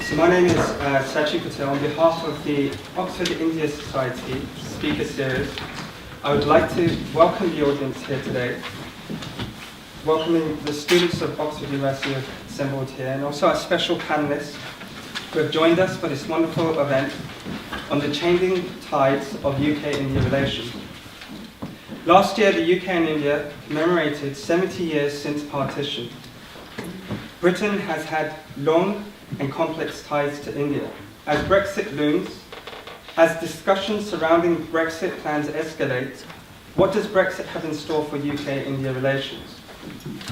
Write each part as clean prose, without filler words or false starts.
So my name is Sachi Patel. On behalf of the Oxford India Society Speaker Series, I would like to welcome the audience here today, welcoming the students of Oxford University who have assembled here, and also our special panellists who have joined us for this wonderful event on the changing tides of UK-India relations. Last year, the UK and India commemorated 70 years since partition. Britain has had long and complex ties to India. As Brexit looms, as discussions surrounding Brexit plans escalate, what does Brexit have in store for UK-India relations?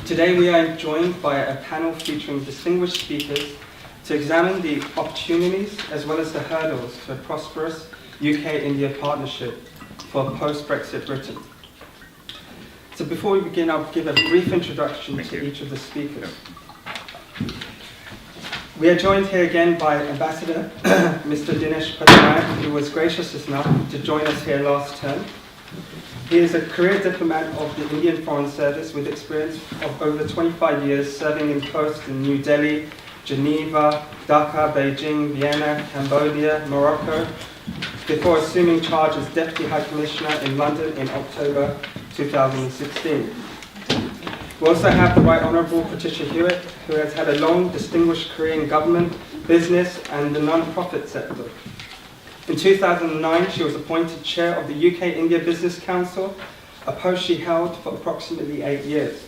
Today we are joined by a panel featuring distinguished speakers to examine the opportunities as well as the hurdles to a prosperous UK-India partnership for post-Brexit Britain. So before we begin, I'll give a brief introduction to each of the speakers. We are joined here again by Ambassador Mr. Dinesh Patnaik, who was gracious enough to join us here last term. He is a career diplomat of the Indian Foreign Service with experience of over 25 years serving in posts in New Delhi, Geneva, Dhaka, Beijing, Vienna, Cambodia, Morocco, before assuming charge as Deputy High Commissioner in London in October 2016. We also have the Right Honourable Patricia Hewitt, who has had a long, distinguished career in government, business and the non-profit sector. In 2009, she was appointed Chair of the UK-India Business Council, a post she held for approximately 8 years.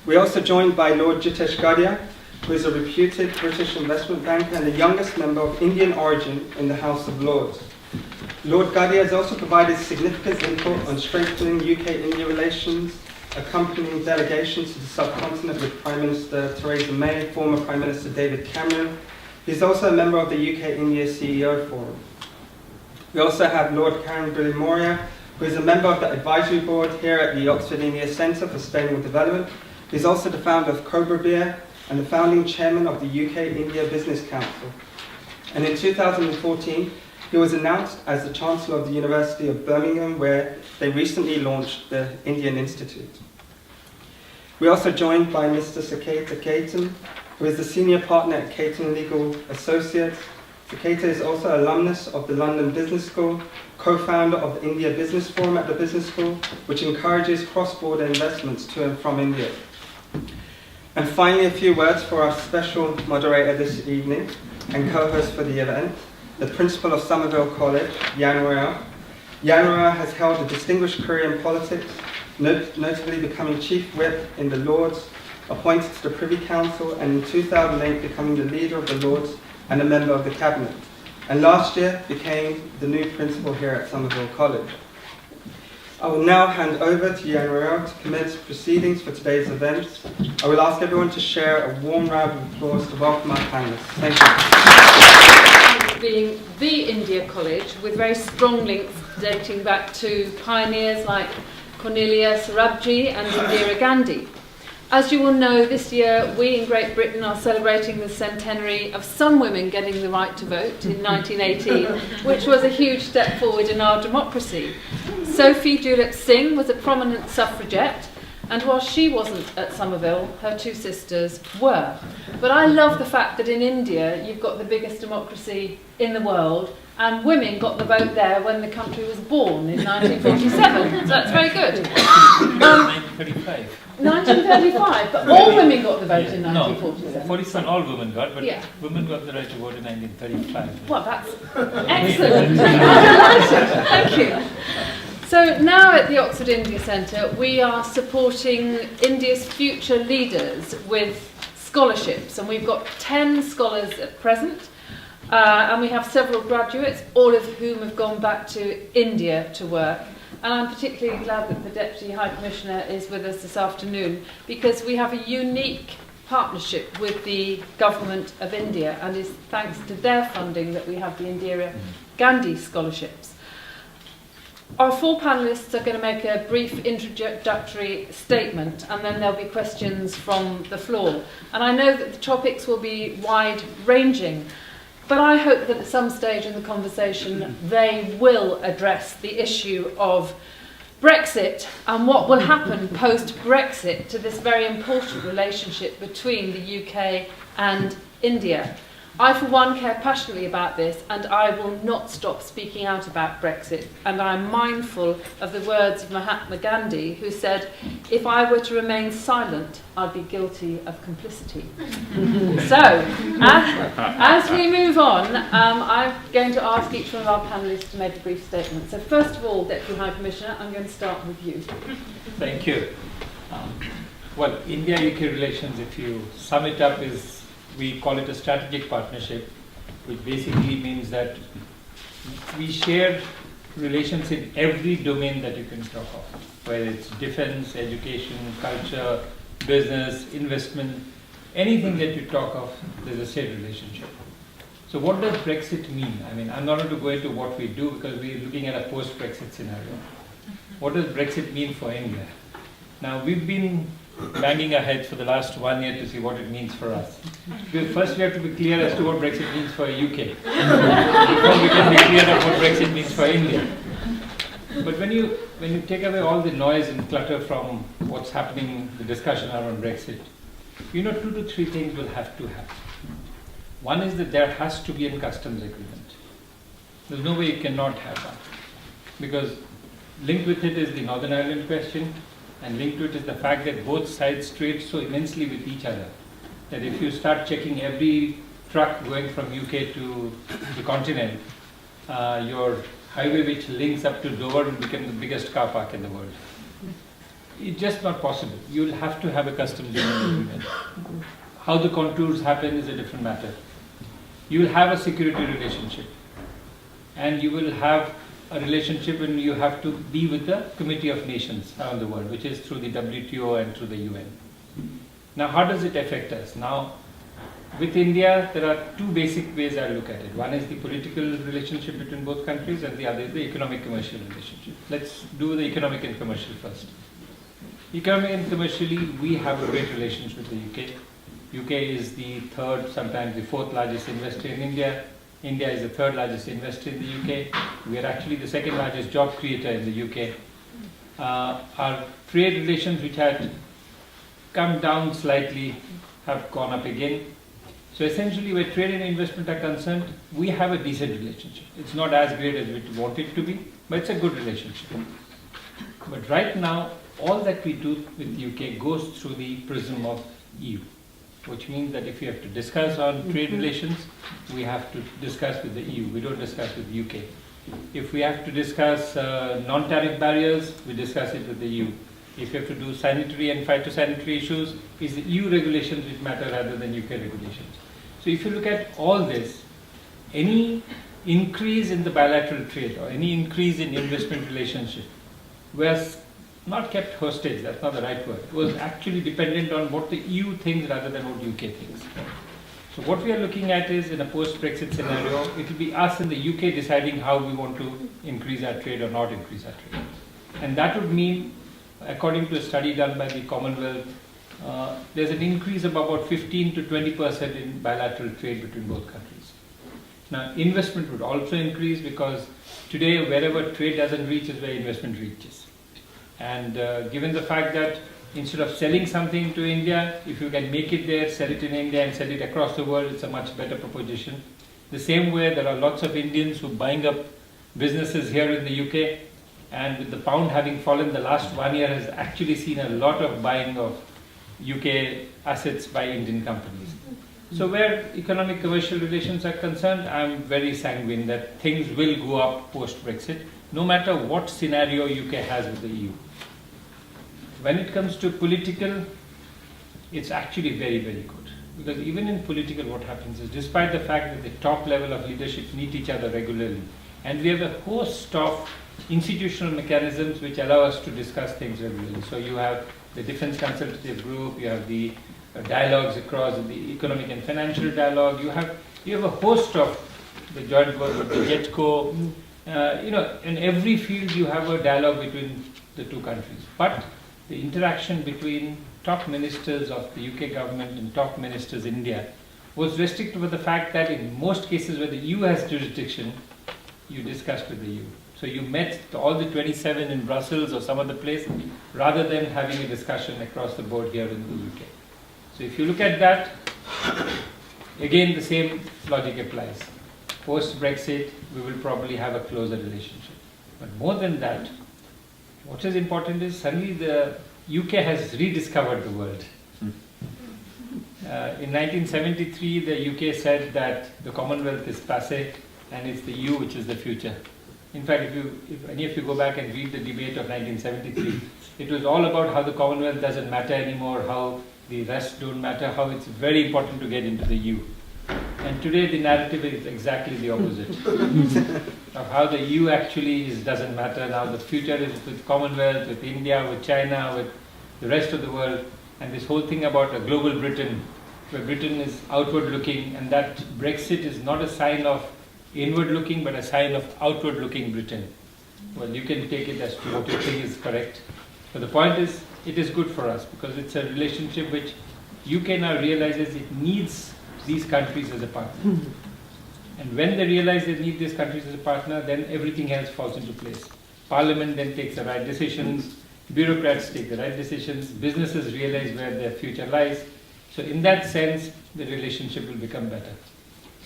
We are also joined by Lord Jitesh Gadhia, who is a reputed British investment banker and the youngest member of Indian origin in the House of Lords. Lord Gadhia has also provided significant input on strengthening UK-India relations, accompanying delegations to the subcontinent with Prime Minister Theresa May, former Prime Minister David Cameron. He's also a member of the UK-India CEO Forum. We also have Lord Bilimoria, who is a member of the advisory board here at the Oxford India Centre for Sustainable Development. He's also the founder of Cobra Beer and the founding chairman of the UK-India Business Council. And in 2014, he was announced as the Chancellor of the University of Birmingham, where they recently launched the Indian Institute. We're also joined by Mr. Khaitan, who is the Senior Partner at Khaitan Legal Associates. Khaitan is also an alumnus of the London Business School, co-founder of the India Business Forum at the Business School, which encourages cross-border investments to and from India. And finally, a few words for our special moderator this evening and co-host for the event, the Principal of Somerville College, Jan Royall. Jan Royall has held a distinguished career in politics, notably becoming Chief Whip in the Lords, appointed to the Privy Council, and in 2008 becoming the leader of the Lords and a member of the Cabinet. And last year became the new Principal here at Somerville College. I will now hand over to Jan Royall to commence proceedings for today's events. I will ask everyone to share a warm round of applause to welcome our panellists. Thank you. Being the India College with very strong links dating back to pioneers like Cornelia Sarabji and Indira Gandhi. As you will know, this year we in Great Britain are celebrating the centenary of some women getting the right to vote in 1918, which was a huge step forward in our democracy. Sophie Julep Singh was a prominent suffragette, and while she wasn't at Somerville, her two sisters were. But I love the fact that in India you've got the biggest democracy in the world, and women got the vote there when the country was born in 1947. So that's very good. 1935. 1935, but all women got the vote in 1947. No, 47 all women got, but yeah. Women got the right to vote in 1935. Well, that's excellent. Thank you. So now at the Oxford India Centre, we are supporting India's future leaders with scholarships, and we've got 10 scholars at present, and we have several graduates, all of whom have gone back to India to work. And I'm particularly glad that the Deputy High Commissioner is with us this afternoon, because we have a unique partnership with the Government of India, and it's thanks to their funding that we have the Indira Gandhi scholarships. Our four panellists are going to make a brief introductory statement, and then there'll be questions from the floor. And I know that the topics will be wide-ranging, but I hope that at some stage in the conversation they will address the issue of Brexit and what will happen post-Brexit to this very important relationship between the UK and India. I, for one, care passionately about this, and I will not stop speaking out about Brexit. And I am mindful of the words of Mahatma Gandhi, who said, if I were to remain silent, I'd be guilty of complicity. So, as we move on, I'm going to ask each one of our panellists to make a brief statement. So first of all, Deputy High Commissioner, I'm going to start with you. Thank you. Well, India-UK relations, if you sum it up, we call it a strategic partnership, which basically means that we share relations in every domain that you can talk of, whether it's defense, education, culture, business, investment, anything that you talk of, there's a shared relationship. So what does Brexit mean? I mean, I'm not going to go into what we do because we're looking at a post-Brexit scenario. What does Brexit mean for India? Now, we've been banging our heads for the last 1 year to see what it means for us. First, we have to be clear as to what Brexit means for UK, before we can be clear of what Brexit means for India. But when you take away all the noise and clutter from what's happening, the discussion around Brexit, 2 to 3 things will have to happen. One is that there has to be a customs agreement. There's no way you cannot have that, because linked with it is the Northern Ireland question, and linked to it is the fact that both sides trade so immensely with each other that if you start checking every truck going from UK to the continent, your highway which links up to Dover will become the biggest car park in the world. It's just not possible. You'll have to have a customs agreement. How the contours happen is a different matter. You will have a security relationship, and you will have a relationship when you have to be with the Committee of Nations around the world, which is through the WTO and through the UN. Now, how does it affect us? Now, with India, there are 2 basic ways I look at it. One is the political relationship between both countries, and the other is the economic-commercial relationship. Let's do the economic and commercial first. Economic and commercially, we have a great relationship with the UK. UK is the 3rd, sometimes the 4th largest investor in India. India is the 3rd largest investor in the UK. We are actually the 2nd largest job creator in the UK. Our trade relations, which had come down slightly, have gone up again. So essentially, where trade and investment are concerned, we have a decent relationship. It's not as great as we want it to be, but it's a good relationship. But right now, all that we do with the UK goes through the prism of EU, which means that if we have to discuss on trade relations, we have to discuss with the EU. We don't discuss with the UK. If we have to discuss non-tariff barriers, we discuss it with the EU. If you have to do sanitary and phytosanitary issues, it's the EU regulations which matter rather than UK regulations. So if you look at all this, any increase in the bilateral trade or any increase in investment relationship was not kept hostage, that's not the right word. It was actually dependent on what the EU thinks rather than what UK thinks. So what we are looking at is, in a post-Brexit scenario, it will be us in the UK deciding how we want to increase our trade or not increase our trade. And that would mean, according to a study done by the Commonwealth, there's an increase of about 15 to 20% in bilateral trade between both countries. Now, investment would also increase because today, wherever trade doesn't reach is where investment reaches. And given the fact that instead of selling something to India, if you can make it there, sell it in India and sell it across the world, it's a much better proposition. The same way, there are lots of Indians who are buying up businesses here in the UK, and with the pound having fallen, the last 1 year has actually seen a lot of buying of UK assets by Indian companies. So where economic commercial relations are concerned, I'm very sanguine that things will go up post-Brexit, no matter what scenario UK has with the EU. When it comes to political, it's actually very, very good. Because even in political, what happens is, despite the fact that the top level of leadership meet each other regularly, and we have a host of institutional mechanisms which allow us to discuss things regularly. So you have the Defence Consultative Group, you have the dialogues across the economic and financial dialogue, you have a host of the joint work with the JETCO, in every field you have a dialogue between the 2 countries. But the interaction between top ministers of the UK government and top ministers in India was restricted with the fact that in most cases where the EU has jurisdiction, you discussed with the EU. So you met all the 27 in Brussels or some other place rather than having a discussion across the board here in the UK. So if you look at that, Again, the same logic applies. Post-Brexit, we will probably have a closer relationship. But more than that, what is important is suddenly the UK has rediscovered the world. In 1973, the UK said that the Commonwealth is passé and it's the EU which is the future. In fact, if any of you go back and read the debate of 1973, it was all about how the Commonwealth doesn't matter anymore, how the rest don't matter, how it's very important to get into the EU. And today the narrative is exactly the opposite. Of how the EU actually doesn't matter. Now the future is with Commonwealth, with India, with China, with the rest of the world. And this whole thing about a global Britain, where Britain is outward looking, and that Brexit is not a sign of inward looking, but a sign of outward looking Britain. Well, you can take it as to what you think is correct. But the point is, it is good for us because it's a relationship which UK now realizes it needs these countries as a partner. And when they realize they need these countries as a partner, then everything else falls into place. Parliament then takes the right decisions, bureaucrats take the right decisions, businesses realize where their future lies. So in that sense, the relationship will become better.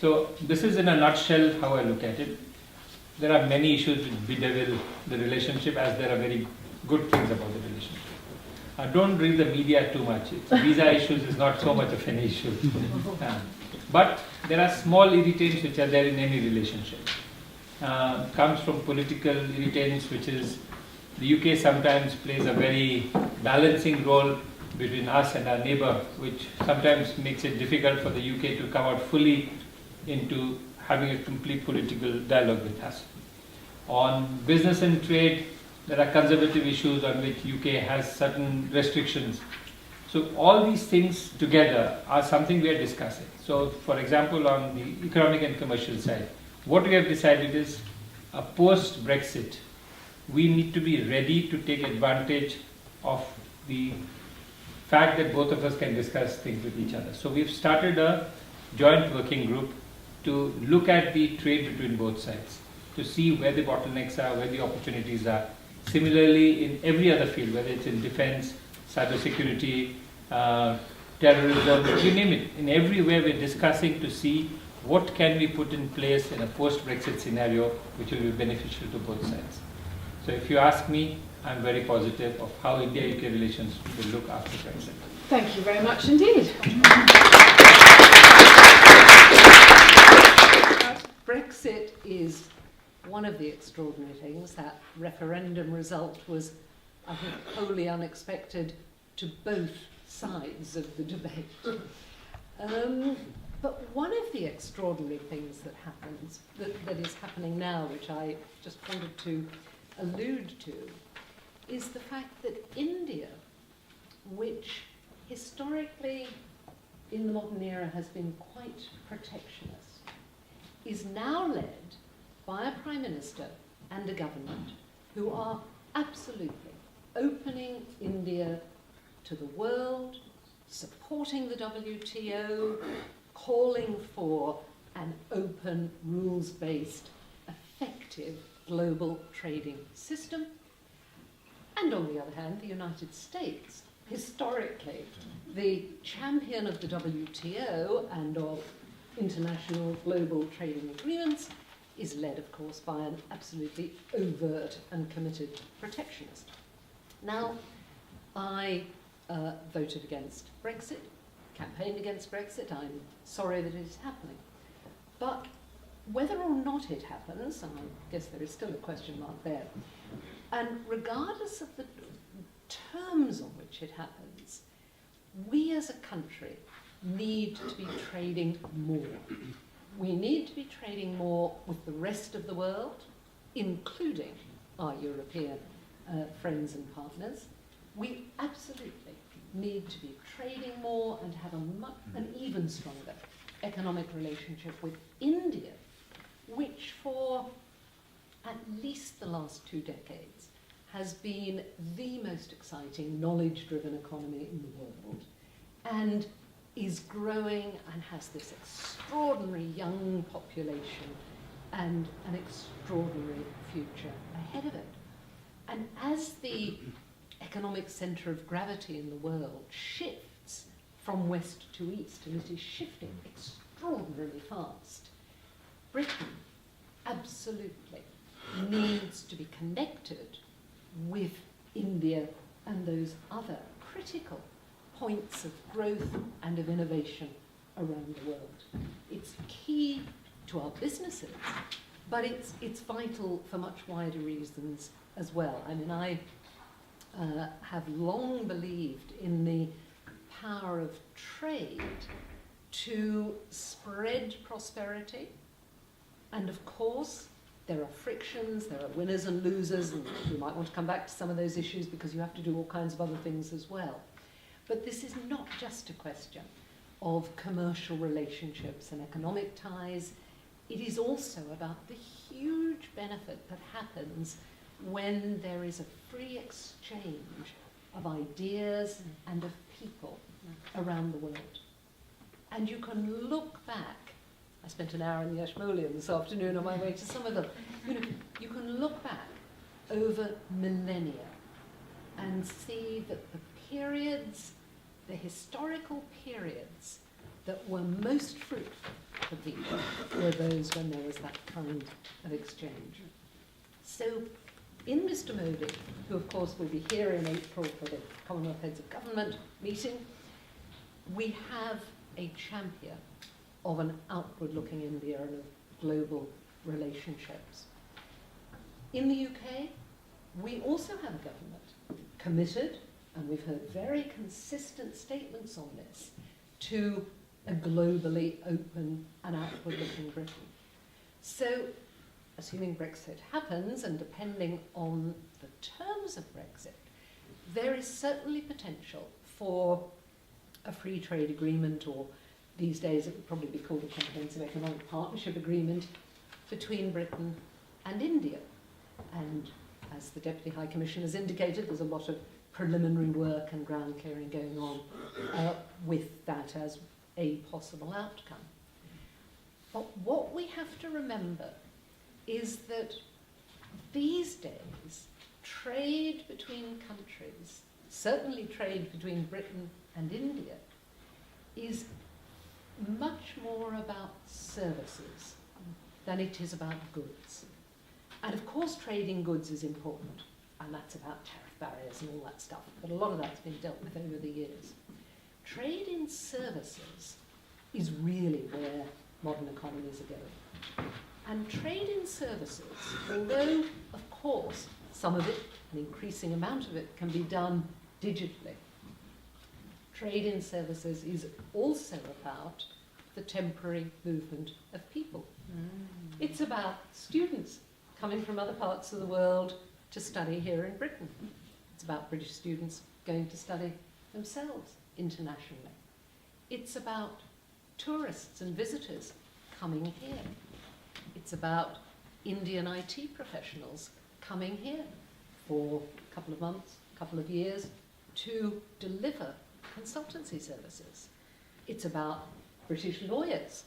So this is in a nutshell how I look at it. There are many issues which bedevil the relationship, as there are very good things about the relationship. Don't read the media too much. Visa issues is not so much of an issue. But there are small irritants which are there in any relationship. Comes from political irritants, which is the UK sometimes plays a very balancing role between us and our neighbour, which sometimes makes it difficult for the UK to come out fully into having a complete political dialogue with us. On business and trade, there are conservative issues on which UK has certain restrictions. So all these things together are something we are discussing. So for example, on the economic and commercial side, what we have decided is a post-Brexit, we need to be ready to take advantage of the fact that both of us can discuss things with each other. So we've started a joint working group to look at the trade between both sides, to see where the bottlenecks are, where the opportunities are. Similarly, in every other field, whether it's in defense, cybersecurity, terrorism, you name it, in everywhere we're discussing to see what can we put in place in a post-Brexit scenario which will be beneficial to both sides. So if you ask me, I'm very positive of how India-UK relations will look after Brexit. Thank you very much indeed. Brexit is one of the extraordinary things. That referendum result was, I think, wholly unexpected to both sides of the debate. But one of the extraordinary things that happens, that is happening now, which I just wanted to allude to, is the fact that India, which historically in the modern era has been quite protectionist, is now led by a Prime Minister and a government who are absolutely opening India to the world, supporting the WTO, calling for an open, rules-based, effective global trading system. And on the other hand, the United States, historically the champion of the WTO and of international global trading agreements, is led, of course, by an absolutely overt and committed protectionist. Now, I voted against Brexit, campaigned against Brexit. I'm sorry that it is happening. But whether or not it happens, and I guess there is still a question mark there, and regardless of the terms on which it happens, we as a country need to be trading more. We need to be trading more with the rest of the world, including our European friends and partners. We absolutely need to be trading more and have an even stronger economic relationship with India, which for at least the last 2 decades has been the most exciting knowledge-driven economy in the world, and is growing and has this extraordinary young population and an extraordinary future ahead of it. And as the economic centre of gravity in the world shifts from west to east, and it is shifting extraordinarily extraordinarily fast. Britain absolutely needs to be connected with India and those other critical points of growth and of innovation around the world. It's key to our businesses, but it's vital for much wider reasons as well. I mean, I have long believed in the power of trade to spread prosperity, and of course there are frictions, there are winners and losers, and we might want to come back to some of those issues because you have to do all kinds of other things as well. But this is not just a question of commercial relationships and economic ties. It is also about the huge benefit that happens when there is a free exchange of ideas and of people around the world. And you can look back. I spent an hour in the Ashmolean this afternoon on my way to Somerville. You can look back over millennia and see that the periods, the historical periods that were most fruitful for people were those when there was that kind of exchange. So in Mr. Modi, who of course will be here in April for the Commonwealth Heads of Government meeting, we have a champion of an outward-looking India and of global relationships. In the UK, we also have a government committed, and we've heard very consistent statements on this, to a globally open and outward-looking Britain. So, assuming Brexit happens, and depending on the terms of Brexit, there is certainly potential for a free trade agreement, or these days it would probably be called a comprehensive economic partnership agreement, between Britain and India. And as the Deputy High Commissioner has indicated, there's a lot of preliminary work and ground clearing going on with that as a possible outcome. But what we have to remember is that these days, trade between countries, certainly trade between Britain and India, is much more about services than it is about goods. And of course trade in goods is important, and that's about tariff barriers and all that stuff, but a lot of that's been dealt with over the years. Trade in services is really where modern economies are going. And trade in services, although of course some of it, an increasing amount of it, can be done digitally, trade in services is also about the temporary movement of people. It's about students coming from other parts of the world to study here in Britain. It's about British students going to study themselves internationally. It's about tourists and visitors coming here. It's about Indian IT professionals coming here for a couple of months, a couple of years, to deliver consultancy services. It's about British lawyers,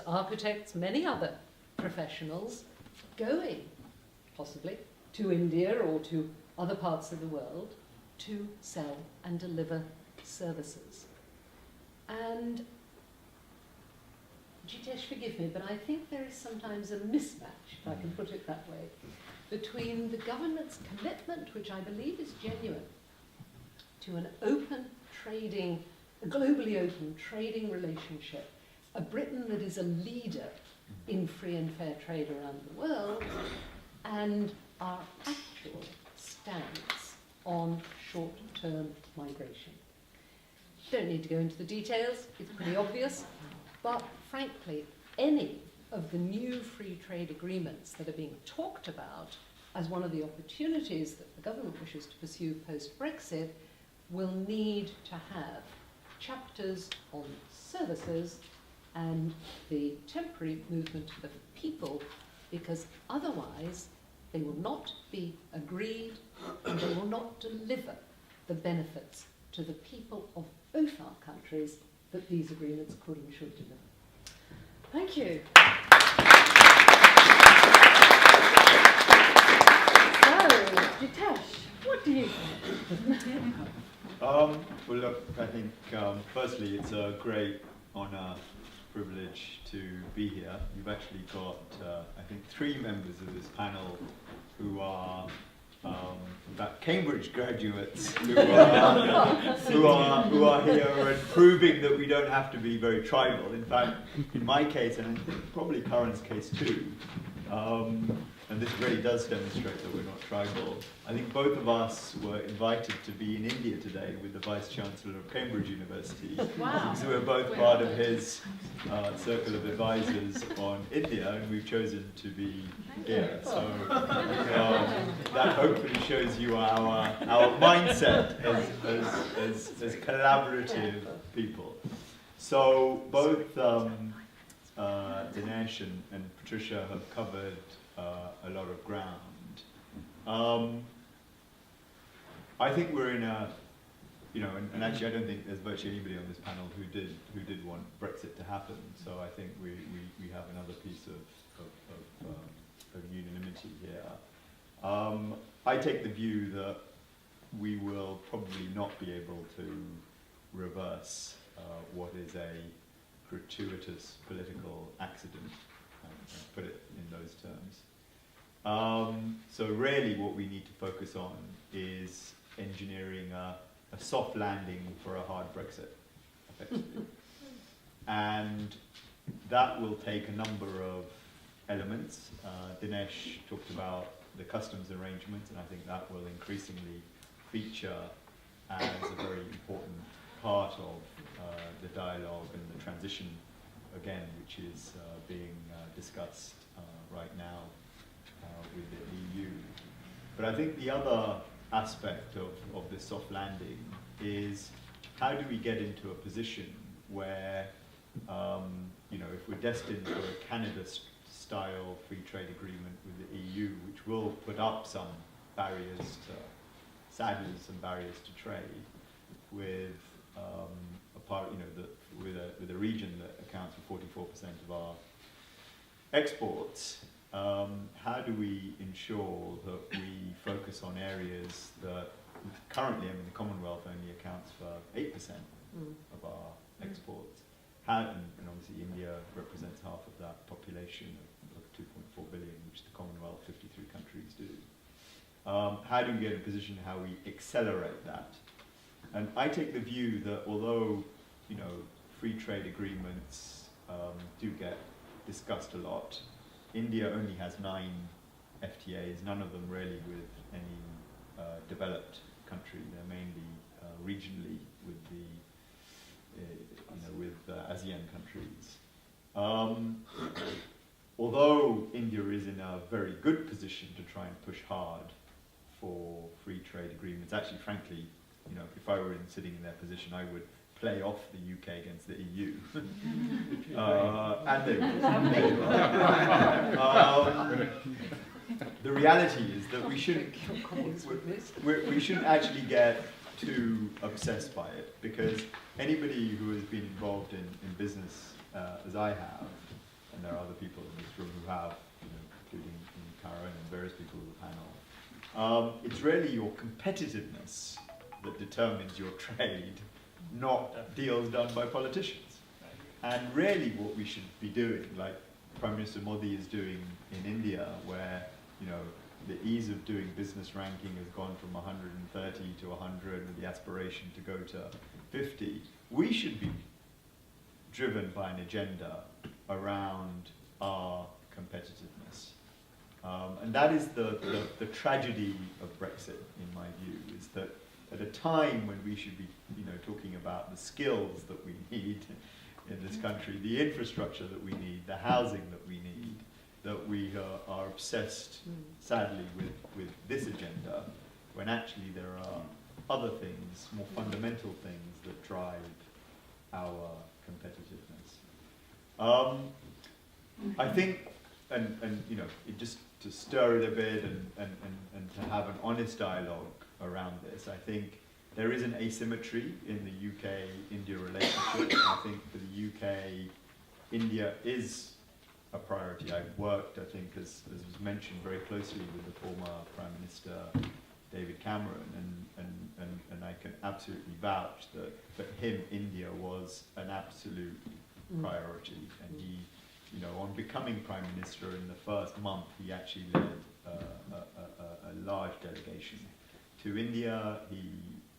architects, many other professionals going, possibly, to India or to other parts of the world to sell and deliver services. And Jitesh, forgive me, but I think there is sometimes a mismatch, if I can put it that way, between the government's commitment, which I believe is genuine, to an open trading, a globally open trading relationship, a Britain that is a leader in free and fair trade around the world, and our actual stance on short-term migration. Don't need to go into the details, it's pretty obvious, but frankly, any of the new free trade agreements that are being talked about as one of the opportunities that the government wishes to pursue post-Brexit will need to have chapters on services and the temporary movement of people, because otherwise they will not be agreed and they will not deliver the benefits to the people of both our countries that these agreements could and should deliver. Thank you. So, Jitesh, what do you think? Well, look, I think firstly it's a great honour privilege to be here. You've actually got, I think, 3 members of this panel who are in fact, Cambridge graduates who are here and proving that we don't have to be very tribal. In fact, in my case, and I think probably Karan's case too, and this really does demonstrate that we're not tribal. I think both of us were invited to be in India today with the Vice Chancellor of Cambridge University. Wow. So we're both part of his circle of advisors on India, and we've chosen to be here. So that hopefully shows you our mindset as collaborative people. So both Dinesh and Patricia have covered a lot of ground. I think we're in a, and actually I don't think there's virtually anybody on this panel who did want Brexit to happen. So I think we have another piece of unanimity here. I take the view that we will probably not be able to reverse what is a gratuitous political accident, put it in those terms. So really what we need to focus on is engineering a soft landing for a hard Brexit, effectively. And that will take a number of elements. Dinesh talked about the customs arrangements, and I think that will increasingly feature as a very important part of the dialogue and the transition, again, which is being discussed right now with the EU. But I think the other aspect of this soft landing is how do we get into a position where, if we're destined for a Canada-style free trade agreement with the EU, which will put up some barriers sadly, some barriers to trade with with a region that accounts for 44% of our exports. How do we ensure that we focus on areas that currently, the Commonwealth only accounts for 8% of our exports. And obviously India represents half of that population of 2.4 billion, which the Commonwealth, 53 countries do. How do we get in a position how we accelerate that? And I take the view that although, free trade agreements do get discussed a lot, India only has 9 FTAs, none of them really with any developed country. They're mainly regionally with the ASEAN countries. Although India is in a very good position to try and push hard for free trade agreements, actually, frankly, if I were sitting in their position, I would play off the UK against the EU. And they will. The reality is that we shouldn't actually get too obsessed by it, because anybody who has been involved in business, as I have, and there are other people in this room who have, including Karen and various people on the panel, it's really your competitiveness that determines your trade, not deals done by politicians. And really what we should be doing, like Prime Minister Modi is doing in India, where the ease of doing business ranking has gone from 130 to 100 with the aspiration to go to 50. We should be driven by an agenda around our competitiveness. And that is the tragedy of Brexit, in my view, is that at a time when we should be talking about the skills that we need in this country, the infrastructure that we need, the housing that we need, that we are obsessed, sadly, with this agenda, when actually there are other things, more fundamental things that drive our competitiveness. I think, and it just to stir it a bit and to have an honest dialogue around this, I think there is an asymmetry in the UK-India relationship. I think for the UK, India is a priority. I've worked, I think, as was mentioned, very closely with the former Prime Minister, David Cameron, and I can absolutely vouch that for him, India was an absolute priority. And he, you know, on becoming Prime Minister in the first month, he actually led a large delegation to India. He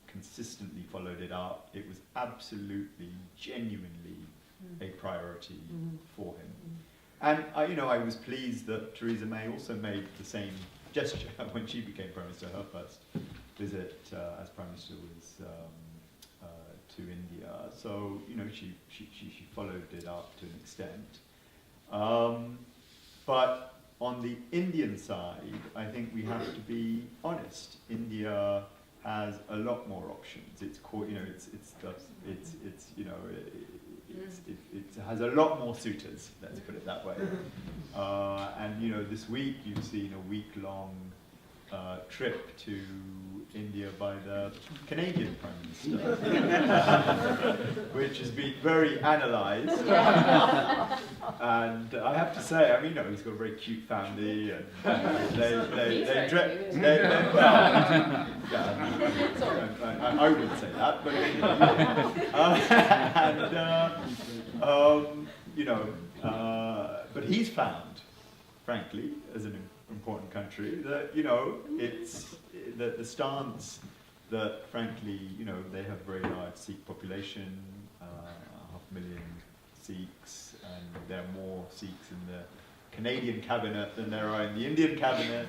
consistently followed it up. It was absolutely, genuinely a priority for him. And I was pleased that Theresa May also made the same gesture when she became Prime Minister. Her first visit as Prime Minister was to India. So she followed it up to an extent. But on the Indian side, I think we have to be honest. India has a lot more options. It has a lot more suitors. Let's put it that way. And this week you've seen a week-long trip to India by the Canadian Prime Minister, which has been very analysed. And I have to say, he's got a very cute family, and I wouldn't say that, but but he's found, frankly, as an important country, that it's the stance that, frankly, they have a very large Sikh population, 500,000 Sikhs, and there are more Sikhs in the Canadian cabinet than there are in the Indian cabinet.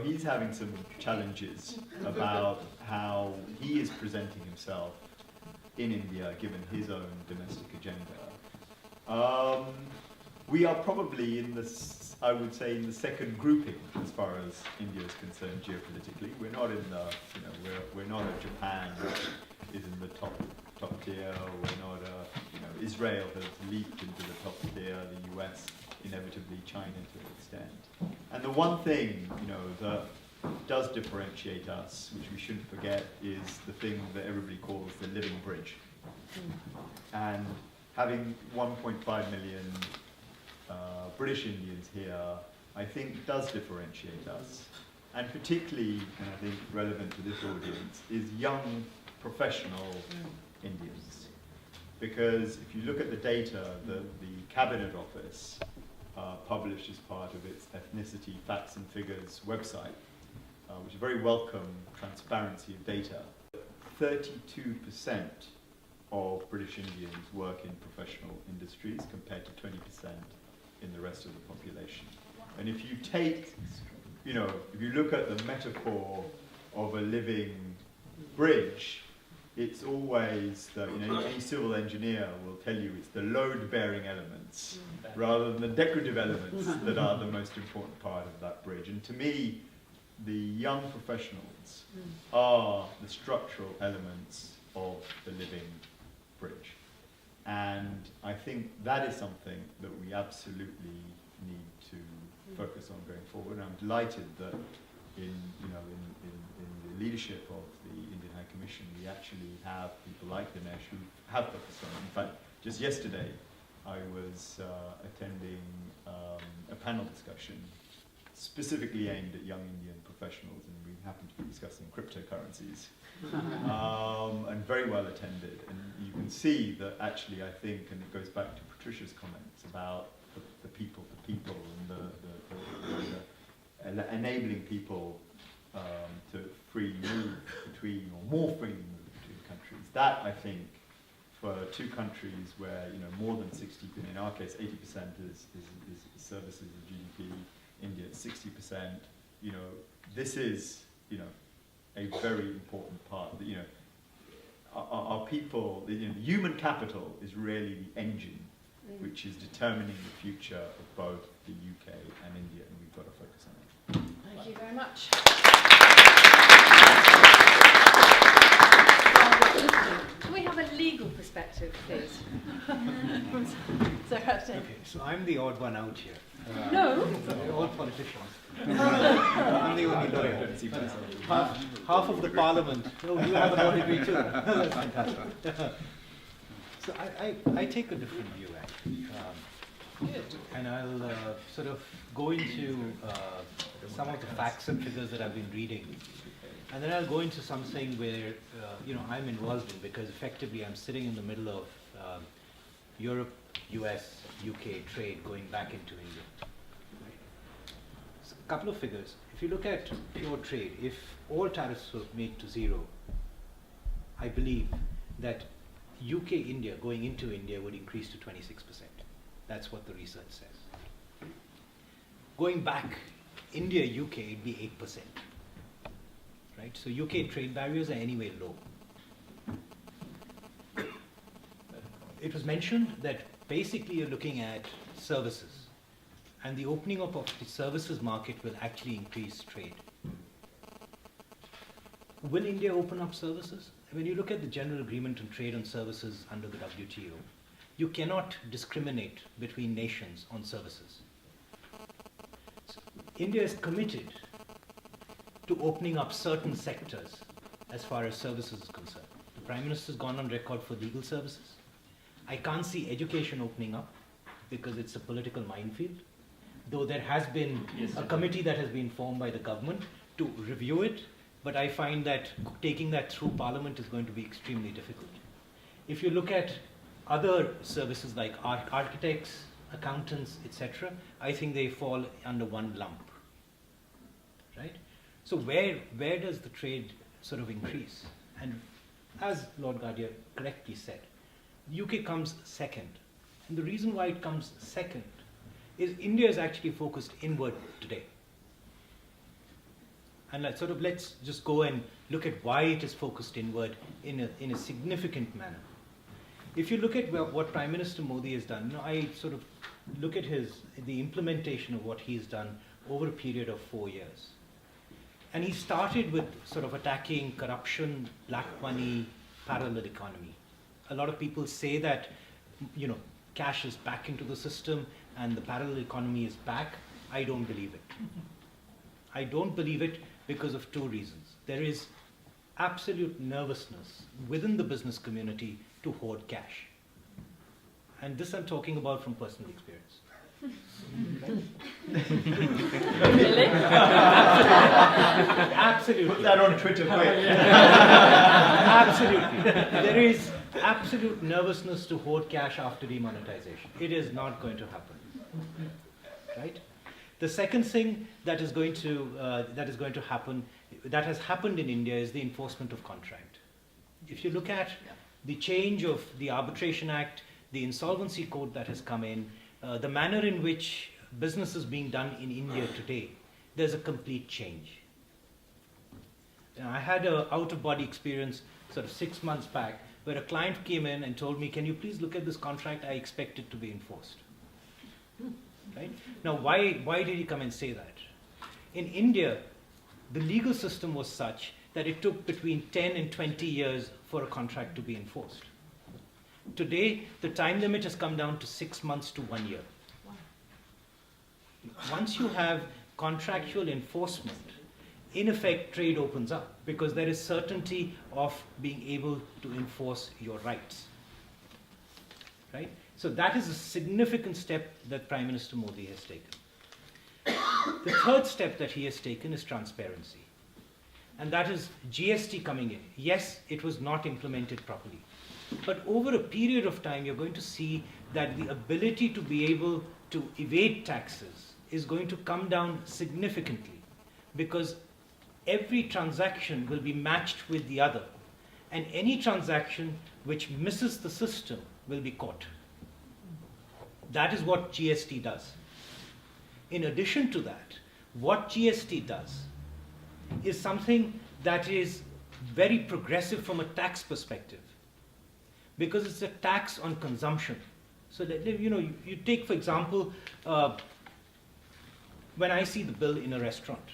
He's having some challenges about how he is presenting himself in India, given his own domestic agenda. We are probably in this, I would say, in the second grouping as far as India is concerned geopolitically. We're not in the, we're not a Japan, which is in the top tier. We're not a, Israel has leaped into the top tier. The US, inevitably China to an extent. And the one thing, that does differentiate us, which we shouldn't forget, is the thing that everybody calls the living bridge. And having 1.5 million British Indians here, I think, does differentiate us. And particularly, and I think relevant to this audience, is young professional Indians. Because if you look at the data that the Cabinet Office published as part of its Ethnicity Facts and Figures website, which is a very welcome transparency of data, 32% of British Indians work in professional industries compared to 20% in the rest of the population. And if you take, if you look at the metaphor of a living bridge, it's always that, any civil engineer will tell you it's the load-bearing elements rather than the decorative elements that are the most important part of that bridge. And to me, the young professionals are the structural elements of the living bridge. And I think that is something that we absolutely need to focus on going forward. And I'm delighted that in the leadership of the Indian High Commission, we actually have people like Dinesh who have focused on it. In fact, just yesterday, I was attending a panel discussion specifically aimed at young Indian professionals, and we happened to be discussing cryptocurrencies. And very well attended. And you can see that actually, I think, and it goes back to Patricia's comments about the people to people, and the enabling people to freely move between, or more freely move between countries. That, I think, for two countries where more than 60%, in our case 80% is services of GDP, India at 60%, this is a very important part. Our people, the human capital is really the engine which is determining the future of both the UK and India, and we've got to focus on it. Thank you very much. Can we have a legal perspective, please? Okay, so I'm the odd one out here. No. All politicians. I'm the only lawyer. Half of the parliament. Oh, you have a law degree too. That's fantastic. So I take a different view, actually. And I'll sort of go into some of the facts and figures that I've been reading. And then I'll go into something where I'm involved in, because effectively I'm sitting in the middle of Europe, US, UK trade going back into India. Right? So a couple of figures. If you look at pure trade, if all tariffs were made to zero, I believe that UK India going into India would increase to 26%. That's what the research says. Going back, India, UK, it'd be 8%. Right? So UK trade barriers are anyway low. It was mentioned that basically you're looking at services, and the opening up of the services market will actually increase trade. Will India open up services? When you look at the General Agreement on Trade and Services under the WTO, you cannot discriminate between nations on services. So India is committed to opening up certain sectors as far as services is concerned. The Prime Minister has gone on record for legal services. I can't see education opening up because it's a political minefield, though there has been a committee that has been formed by the government to review it, but I find that taking that through Parliament is going to be extremely difficult. If you look at other services like architects, accountants, etc., I think they fall under one lump, right? So where does the trade sort of increase? And as Lord Gadhia correctly said, UK comes second. And the reason why it comes second is India is actually focused inward today. And let's just go and look at why it is focused inward in a significant manner. If you look at what Prime Minister Modi has done, I sort of look at the implementation of what he's done over a period of 4 years. And he started with sort of attacking corruption, black money, parallel economy. A lot of people say that, cash is back into the system and the parallel economy is back. I don't believe it. I don't believe it because of two reasons. There is absolute nervousness within the business community to hoard cash. And this I'm talking about from personal experience. Really? Absolutely. Put that on Twitter, quick. Absolutely. There is absolute nervousness to hoard cash after demonetization. It is not going to happen. Right? The second thing that is going to happen, that has happened in India, is the enforcement of contract. If you look at the change of the Arbitration Act, the Insolvency Code that has come in, the manner in which business is being done in India today, there's a complete change. I had an out-of-body experience sort of 6 months back where a client came in and told me, can you please look at this contract? I expect it to be enforced. Right? Now, why did he come and say that? In India, the legal system was such that it took between 10 and 20 years for a contract to be enforced. Today, the time limit has come down to 6 months to 1 year. Wow. Once you have contractual enforcement, in effect, trade opens up because there is certainty of being able to enforce your rights. Right? So that is a significant step that Prime Minister Modi has taken. The third step that he has taken is transparency. And that is GST coming in. Yes, it was not implemented properly. But over a period of time, you're going to see that the ability to be able to evade taxes is going to come down significantly because every transaction will be matched with the other. And any transaction which misses the system will be caught. That is what GST does. In addition to that, what GST does is something that is very progressive from a tax perspective because it's a tax on consumption. So that, you take, for example, when I see the bill in a restaurant,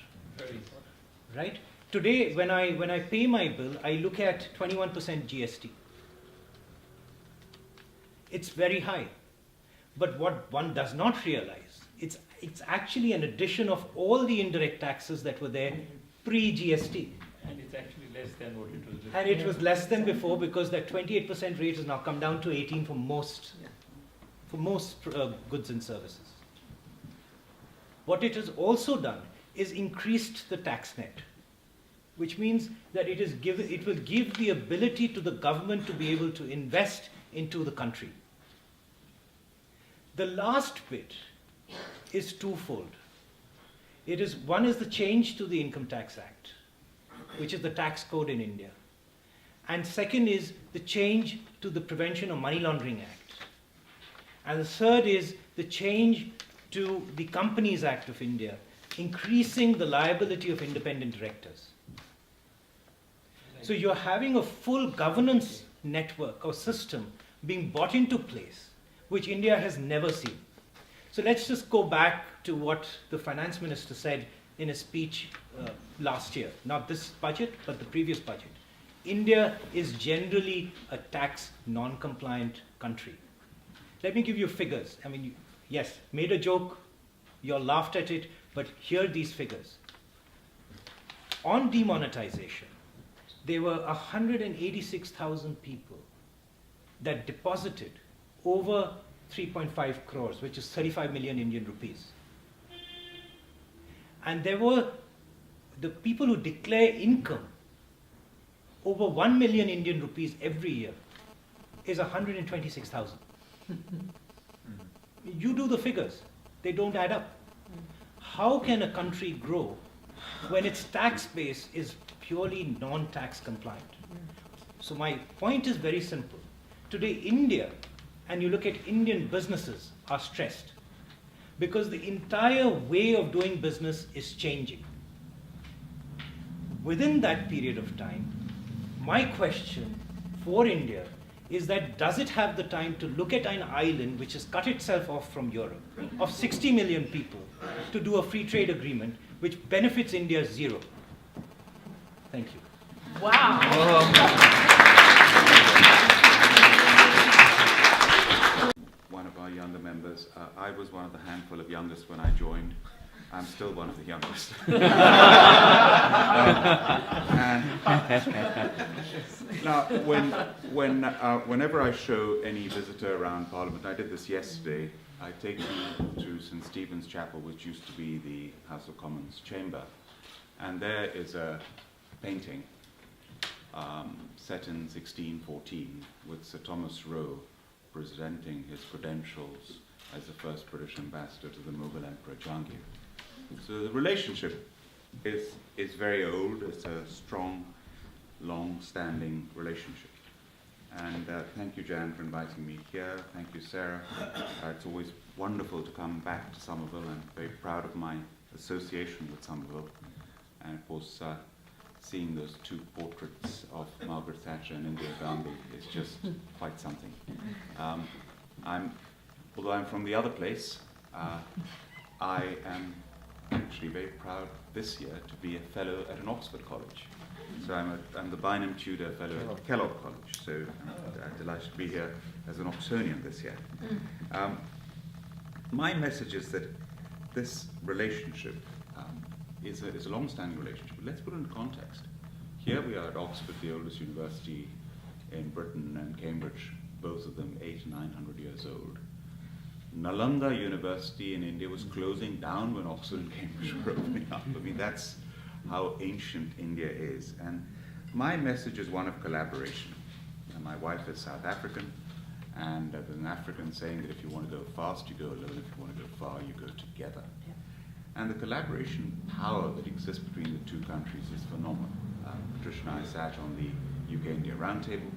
right? Today, when I pay my bill, I look at 21% GST. It's very high. But what one does not realize, it's actually an addition of all the indirect taxes that were there pre-GST. And it's actually less than what it was before. And it was less than before because that 28% rate has now come down to 18 for most goods and services. What it has also done is increased the tax net, which means that it will give the ability to the government to be able to invest into the country. The last bit is twofold. One is the change to the Income Tax Act, which is the tax code in India. And second is the change to the Prevention of Money Laundering Act. And the third is the change to the Companies Act of India, increasing the liability of independent directors. So you're having a full governance network or system being brought into place, which India has never seen. So let's just go back to what the finance minister said in a speech last year. Not this budget, but the previous budget. India is generally a tax non-compliant country. Let me give you figures. I mean, yes, made a joke, you all laughed at it, but here are these figures. On demonetization, there were 186,000 people that deposited over 3.5 crores, which is 35 million Indian rupees. And there were the people who declare income over 1 million Indian rupees every year is 126,000. You do the figures, they don't add up. How can a country grow when its tax base is purely non-tax compliant? So my point is very simple. Today, India, and you look at Indian businesses, are stressed because the entire way of doing business is changing. Within that period of time, my question for India is that does it have the time to look at an island which has cut itself off from Europe, of 60 million people, to do a free trade agreement which benefits India zero? Thank you. Wow. One of our younger members. I was one of the handful of youngest when I joined. I'm still one of the youngest. Now, whenever I show any visitor around Parliament, I did this yesterday, I take them to St. Stephen's Chapel, which used to be the House of Commons chamber. And there is a painting set in 1614 with Sir Thomas Roe presenting his credentials as the first British ambassador to the Mughal Emperor Jahangir. So the relationship is very old. It's a strong, long-standing relationship. And thank you, Jan, for inviting me here. Thank you, Sarah. It's always wonderful to come back to Somerville. I'm very proud of my association with Somerville. And of course, seeing those two portraits of Margaret Thatcher and Indira Gandhi is just quite something. Although I'm from the other place, I am actually very proud this year to be a fellow at an Oxford college. So I'm the Bynum Tudor Fellow at Kellogg College, so I'm delighted to be here as an Oxonian this year. My message is that this relationship is a long-standing relationship. But let's put it into context. Here we are at Oxford, the oldest university in Britain, and Cambridge, both of them 800 and 900 years old. Nalanda University in India was closing down when Oxford and Cambridge were opening up. I mean, that's how ancient India is. And my message is one of collaboration. And my wife is South African, and there's an African saying that if you want to go fast, you go alone. If you want to go far, you go together. Yeah. And the collaboration power that exists between the two countries is phenomenal. Patricia and I sat on the UK-India Roundtable.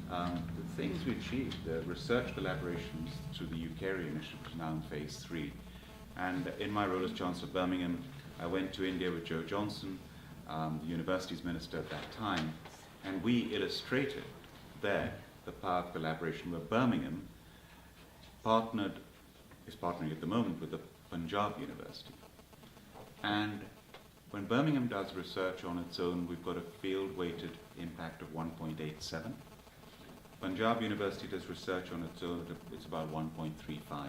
The things we achieved, the research collaborations through the UKERI initiative is now in phase 3. And in my role as Chancellor of Birmingham, I went to India with Joe Johnson, the university's minister at that time, and we illustrated there the power of collaboration where Birmingham is partnering at the moment with the Punjab University. And when Birmingham does research on its own, we've got a field-weighted impact of 1.87. Punjab University does research on its own, it's about 1.35.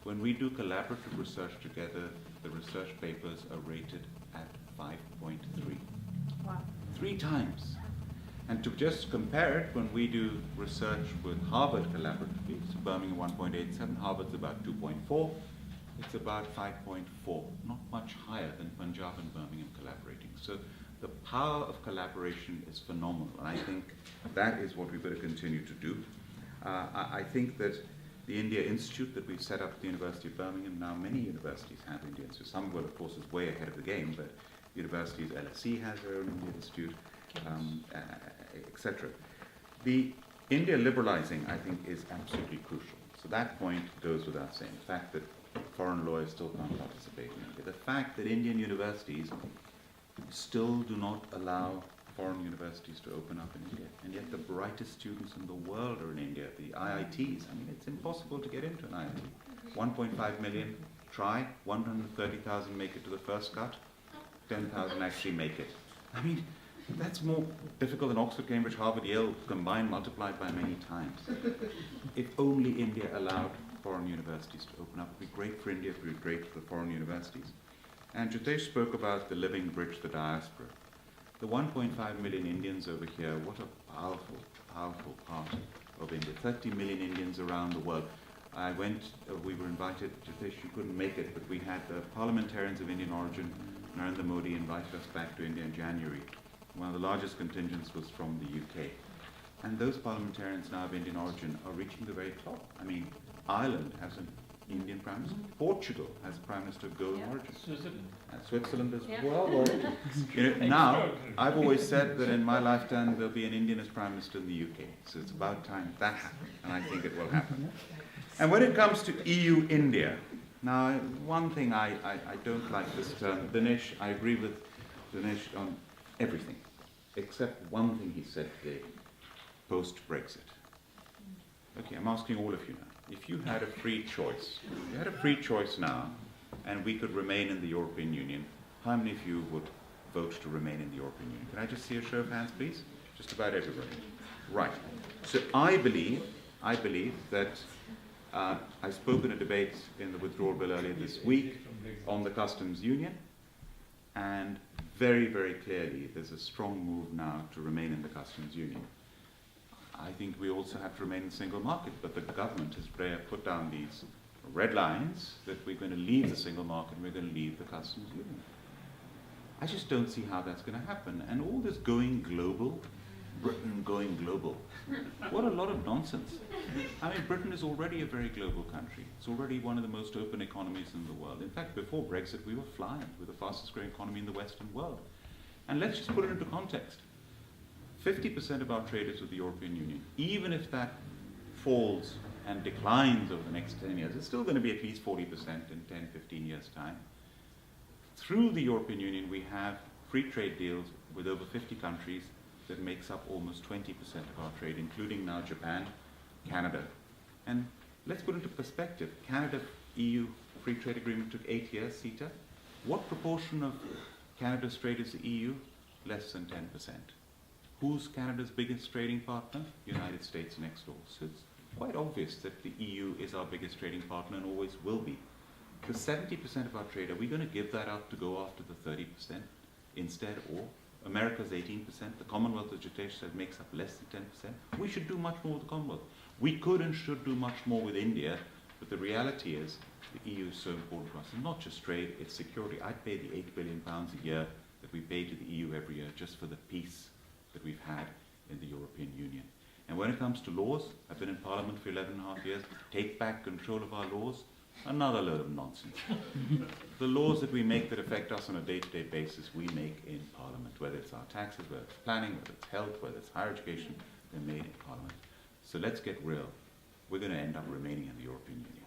When we do collaborative research together, the research papers are rated at 5.3. Wow. 3 times. And to just compare it, when we do research with Harvard collaboratively, it's Birmingham 1.87, Harvard's about 2.4, it's about 5.4, not much higher than Punjab and Birmingham collaborating. So the power of collaboration is phenomenal, and I think that is what we've got to continue to do. I think that the India Institute that we've set up at the University of Birmingham, now many universities have India Institute. Somerville, of course, is way ahead of the game, but universities, LSE has their own India Institute, etc. The India liberalizing, I think, is absolutely crucial. So that point goes without saying. The fact that foreign lawyers still can't participate in India. The fact that Indian universities still do not allow foreign universities to open up in India. And yet the brightest students in the world are in India, the IITs. I mean, it's impossible to get into an IIT. 1.5 million try, 130,000 make it to the first cut, 10,000 actually make it. I mean, that's more difficult than Oxford, Cambridge, Harvard, Yale combined, multiplied by many times. If only India allowed foreign universities to open up, it would be great for India, it would be great for the foreign universities. And Jitesh spoke about the living bridge, the diaspora. The 1.5 million Indians over here, what a powerful, powerful part of India. 30 million Indians around the world. I went, we were invited, Jitesh, you couldn't make it, but we had the parliamentarians of Indian origin. Narendra Modi invited us back to India in January. One of the largest contingents was from the UK. And those parliamentarians now of Indian origin are reaching the very top. I mean, Ireland has an Indian Prime Minister. Portugal has a Prime Minister of Gold origin. Switzerland as well. You know, now, I've always said that in my lifetime there'll be an Indian as Prime Minister in the UK. So it's about time that happens, and I think it will happen. And when it comes to EU-India, now, one thing I don't like this term, Dinesh, I agree with Dinesh on everything, except one thing he said today, post-Brexit. Okay, I'm asking all of you now. If you had a free choice, now, and we could remain in the European Union, how many of you would vote to remain in the European Union? Can I just see a show of hands, please? Just about everybody. Right. So I believe that I spoke in a debate in the withdrawal bill earlier this week on the customs union, and very, very clearly there's a strong move now to remain in the customs union. I think we also have to remain in the single market, but the government has put down these red lines that we're going to leave the single market and we're going to leave the customs union. I just don't see how that's going to happen. And all this going global, Britain going global, what a lot of nonsense. I mean, Britain is already a very global country. It's already one of the most open economies in the world. In fact, before Brexit, we were flying. We were the fastest growing economy in the Western world. And let's just put it into context. 50% of our trade is with the European Union. Even if that falls and declines over the next 10 years, it's still going to be at least 40% in 10, 15 years' time. Through the European Union, we have free trade deals with over 50 countries that makes up almost 20% of our trade, including now Japan, Canada. And let's put into perspective, Canada-EU free trade agreement took 8 years, CETA. What proportion of Canada's trade is the EU? Less than 10%. Who's Canada's biggest trading partner? United States next door. So it's quite obvious that the EU is our biggest trading partner and always will be. The 70% of our trade, are we going to give that up to go after the 30% instead? Or America's 18%, the Commonwealth, as Jitesh said, makes up less than 10%. We should do much more with the Commonwealth. We could and should do much more with India, but the reality is the EU is so important to us. And not just trade, it's security. I'd pay the £8 billion a year that we pay to the EU every year just for the peace that we've had in the European Union. And when it comes to laws, I've been in Parliament for 11.5 years, take back control of our laws, another load of nonsense. The laws that we make that affect us on a day-to-day basis, we make in Parliament, whether it's our taxes, whether it's planning, whether it's health, whether it's higher education, they're made in Parliament. So let's get real. We're going to end up remaining in the European Union.